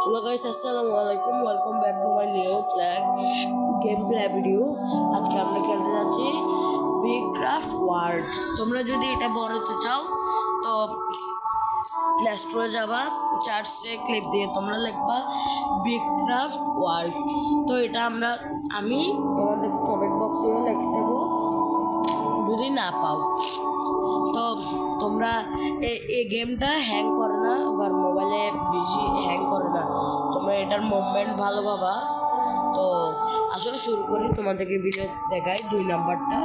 Hello guys, Assalamualaikum. Welcome back to my new gameplay video. আজকে আমরা খেলতে যাচ্ছি বিগ ক্রাফট ওয়ার্ল্ড। তোমরা যদি এটা বড়তে চাও তো প্লে স্টোরে যাবা, চার্টসে ক্লিক দিয়ে তোমরা লিখবা বিগ ক্রাফট ওয়ার্ল্ড। তো এটা আমি তোমাদের কমেন্ট বক্সে লিখে দেবো যদি না পাও। তো তোমরা এই গেমটা হ্যাং করে না, আবার মোবাইলে বেশি হ্যাং করে না। তোমরা এটার মুভমেন্ট ভালো পাবা। তো আসো শুরু করি, তোমাদেরকে ভিলেজ দেখাই। দুই নাম্বারটা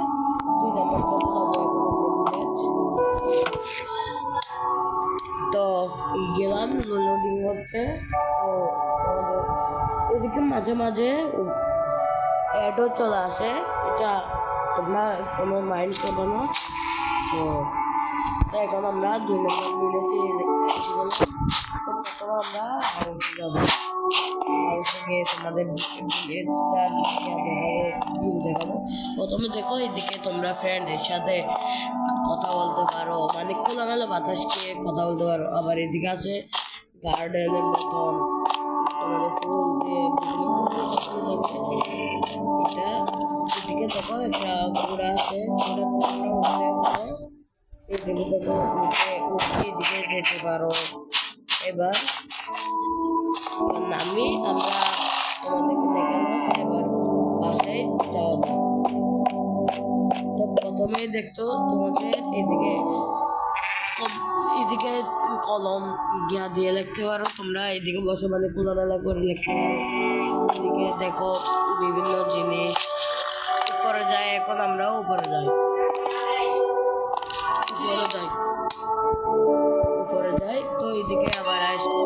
তো গেলাম, লোডিং হচ্ছে। তো এদিকে মাঝে মাঝে অ্যাডও চলে আসে, এটা তোমরা কোনো মাইন্ড করবো না। তো এখন আমরা 2 নম্বর ভিলেজে আমরা হাউসে যাবো। হাউসে গিয়ে তোমাদের দেখাবো। প্রথমে দেখো এদিকে তোমরা ফ্রেন্ডের সাথে কথা বলতে পারো, মানে খোলামেলা বাতাস খেয়ে কথা বলতে পারো। আবার এদিকে আছে গার্ডেনের মতন, তোমাদের ফুল দিয়ে এটা এদিকে দেখো একটা ঘোড়া আছে, ঘোড়া তোমরা উঠতে এদিকে দেখো উঠে এদিকে যেতে পারো। এবার আমরা তোমাদেরকে দেখালাম, এবার বাসায় যাওয়া যাক। তো প্রথমেই দেখতো তোমাদের এদিকে কলম গিয়া দিয়ে লিখতে পারো। তোমরা এদিকে বসে মানে খোলামেলা করে লিখতে পারো। এদিকে দেখো বিভিন্ন জিনিস উপরে যায়। এখন আমরা উপরে যাই, তো এদিকে আবার আসবো,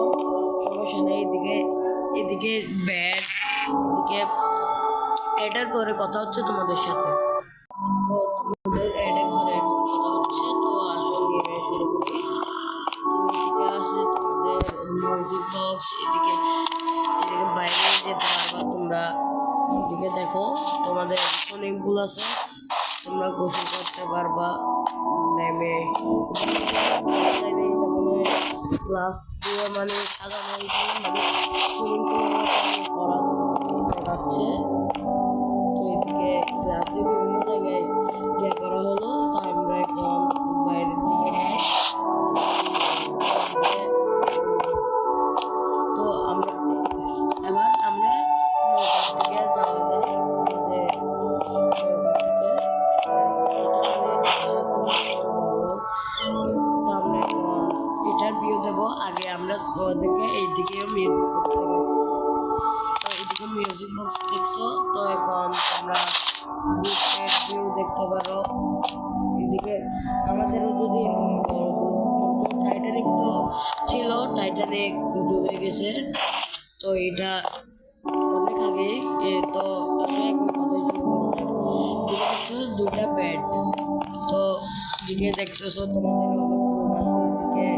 সমস্যা নেই। এদিকে ব্যাট, এদিকে এটার পরে কথা হচ্ছে তোমাদের সাথে। তো তোমাদের এডের পরে এখন কথা হচ্ছে। তো আসল গেমে শুরু করি। তো এদিকে আছে তোমাদের মিউজিক বক্স, এদিকে বাইরে যেতে পারবা তোমরা। এদিকে দেখো তোমাদের সুইমিং পুল আছে, তোমরা গোসল করতে পারবা নেমে। ক্লাস দিয়ে মানে সাজানো মানে সুইমিং পুল করা দেখাচ্ছে। তো এদিকে ক্লাস দিয়ে বিভিন্ন জায়গায় ইয়ে করা হলো। তো আমরা এখন বাইরের দিকে যাই। তো এবার আমরা নৌকার দিকে যাওয়া যাক। তো আমরা এটার ভিউ দেবো। আগে আমরা তোমাদেরকে এইদিকেও মিউজিক বক্স দেবো। তো এইদিকে মিউজিক বক্স দেখছো। তো এখন তোমরা ভিউ দেখতে পারো। এদিকে আমাদেরও যদি টাইটানিক তো ছিল, টাইটানিক ডুবে গেছে। তো এটা অনেক আগে। তো এখন কথাই শুরু করা যাক। দুটা বেড, তো দিকে দেখতেছো তোমাদের এদিকে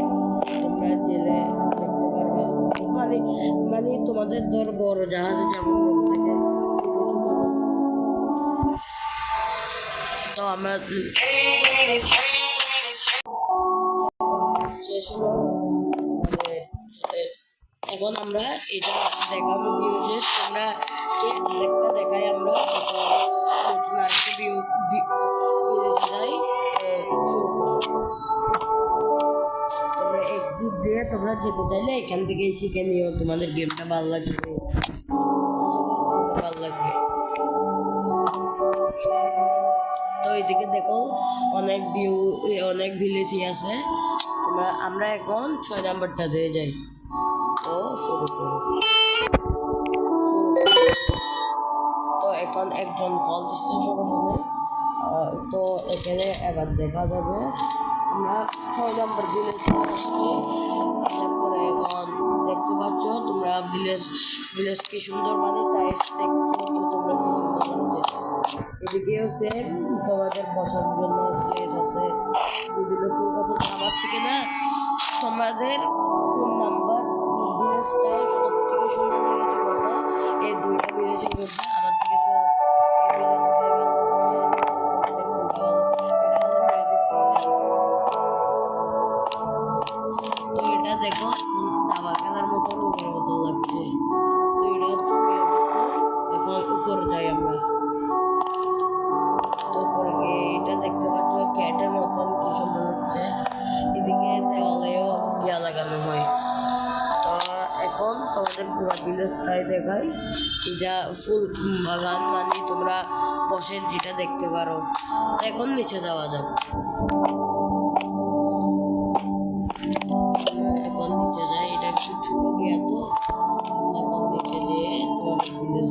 তোমরা জেলে দেখতে পারবে। মানে তোমাদের ধর বড় জাহাজে যেমন থাকে তো আমরা শেষ হলো। এখন আমরা এটা দেখানো ভিউ শেষ। তোমরা আরেকটা দেখাই, আমরা নতুন আরেকটা ভিউ যাই। তোমরা এক্সিট দিয়ে তোমরা যেতে চাইলে এখান থেকে শিখে নিও। তোমাদের গেমটা ভালো লাগবে, ভালো লাগবে। তো এদিকে দেখো অনেক ভিলেজই আছে। আমরা এখন 6 নাম্বারটা দিয়ে যাই। তো শুরু করো। তো এখন একজন কল দিচ্ছে, সমস্যা নেই। তো এখানে এবার দেখা যাবে আমরা 6 নম্বর ভিলেজে আসছি। তারপরে এখন দেখতে পাচ্ছ তোমরা ভিলেজ কি সুন্দর, মানে টাইলস দেখতে তোমরা কি সুন্দর লাগছে। এদিকেও সেম তোমাদের বসার জন্য প্লেস আছে, বিভিন্ন ফুল গাছের খাবার থেকে না। তোমাদের কোন নাম্বার ভিলেজটাই সব থেকে সুন্দর লেগেছে বলবা। এই দুইটা ভিলেজের মধ্যে আমার থেকে তো এই ভিলেজটাই ভালো লাগছে। তো এটা দেখো দাবা খেলার মতো লাগছে। এখন তোমাদের পুরো ভিলেজটাই দেখাই, যা ফুল বাগান, মানে তোমরা বসে যেটা দেখতে পারো। এখন নিচে যাওয়া যাক। এখন নিচে যাই, এটা একটু ছোট গিয়া তো, এখন নিচে যেয়ে তোমাদের ভিলেজ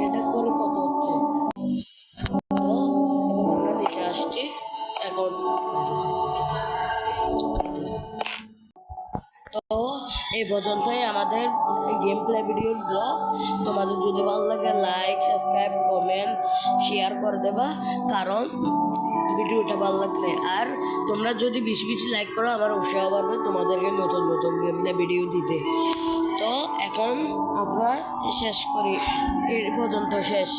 এটা করে কত হচ্ছে। তো এখন আমরা নিচে আসছি। এখন তো এই পর্যন্তই আমাদের গেম প্লে ভিডিওর ব্লগ। তোমাদের যদি ভালো লাগে লাইক, সাবস্ক্রাইব, কমেন্ট, শেয়ার করে দেবা, কারণ ভিডিওটা ভালো লাগলে। আর তোমরা যদি বেশি বেশি লাইক করো আমার উৎসাহ বাড়বে তোমাদেরকে নতুন নতুন গেম প্লে ভিডিও দিতে। তো এখন আমরা শেষ করি, এই পর্যন্ত শেষ।